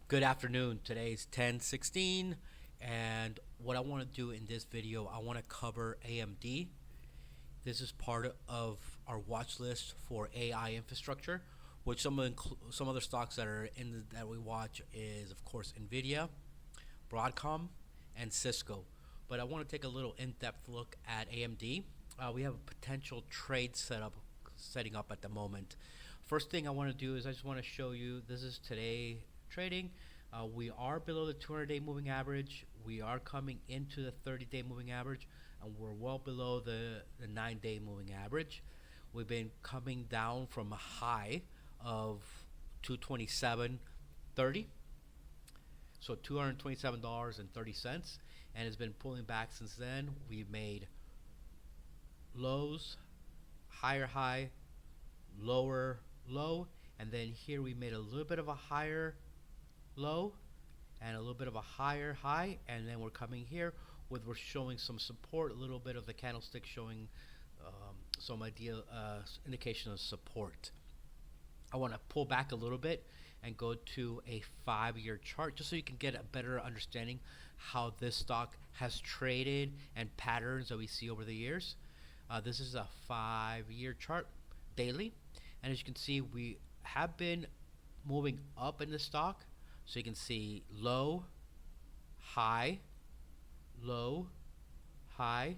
Good afternoon. Today's 10/16, and what I want to do in this video, I want to cover AMD. This is part of our watch list for AI infrastructure, which some other stocks that are that we watch is of course NVIDIA, Broadcom, and Cisco. But I want to take a little in-depth look at AMD. We have a potential trade setting up at the moment. First thing I want to do is I just want to show you, this is today trading. We are below the 200-day moving average. We are coming into the 30-day moving average, and we're well below the 9-day moving average. We've been coming down from a high of 227.30, so $227.30, and it's been pulling back since then. We've made lows, higher high, lower low, and then here we made a little bit of a higher low and a little bit of a higher high, and then we're coming here with, we're showing some support, a little bit of the candlestick showing some indication of support. I want to pull back a little bit and go to a 5-year chart just so you can get a better understanding how this stock has traded and patterns that we see over the years. This is a 5-year chart daily, and as you can see, we have been moving up in the stock. So you can see low, high, low, high,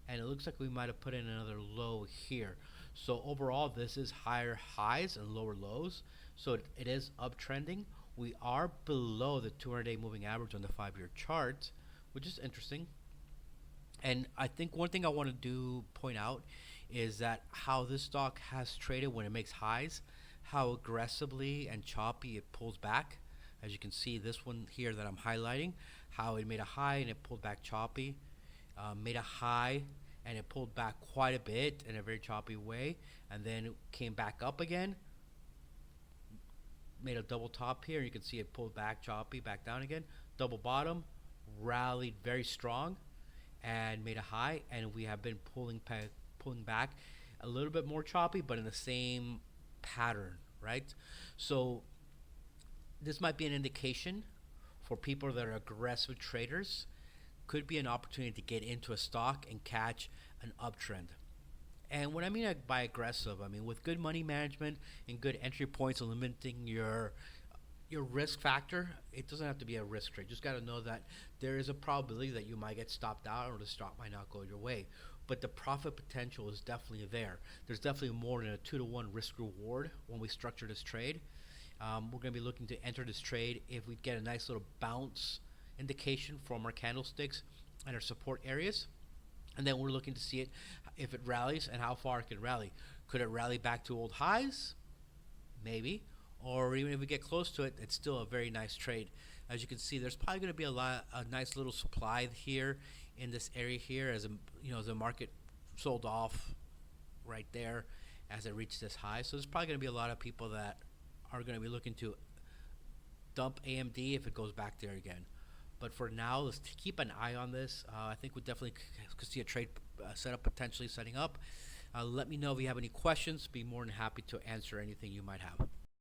and it looks like we might have put in another low here. So overall, this is higher highs and lower lows. So it is uptrending. We are below the 200-day moving average on the 5-year chart, which is interesting. And I think one thing I want to point out is that how this stock has traded when it makes highs, how aggressively and choppy it pulls back. As you can see, this one here that I'm highlighting, how it made a high and it pulled back choppy, made a high and it pulled back quite a bit in a very choppy way, and then it came back up again, made a double top here. You can see it pulled back choppy, back down again, double bottom, rallied very strong, and made a high, and we have been pulling back a little bit more choppy, but in the same pattern, right? So this might be an indication for people that are aggressive traders. Could be an opportunity to get into a stock and catch an uptrend. And what I mean by aggressive, I mean with good money management and good entry points and limiting your risk factor. It doesn't have to be a risk trade. Just got to know that there is a probability that you might get stopped out or the stock might not go your way. But the profit potential is definitely there. There's definitely more than a 2-to-1 risk reward when we structure this trade. We're going to be looking to enter this trade if we get a nice little bounce indication from our candlesticks and our support areas. And then we're looking to see it if it rallies and how far it can rally. Could it rally back to old highs? Maybe. Or even if we get close to it, it's still a very nice trade. As you can see, there's probably going to be a nice little supply here in this area here, as the market sold off right there as it reached this high. So there's probably going to be a lot of people that are going to be looking to dump AMD if it goes back there again. But for now, let's keep an eye on this. I think we definitely could see a trade setup potentially setting up. Let me know if you have any questions. Be more than happy to answer anything you might have.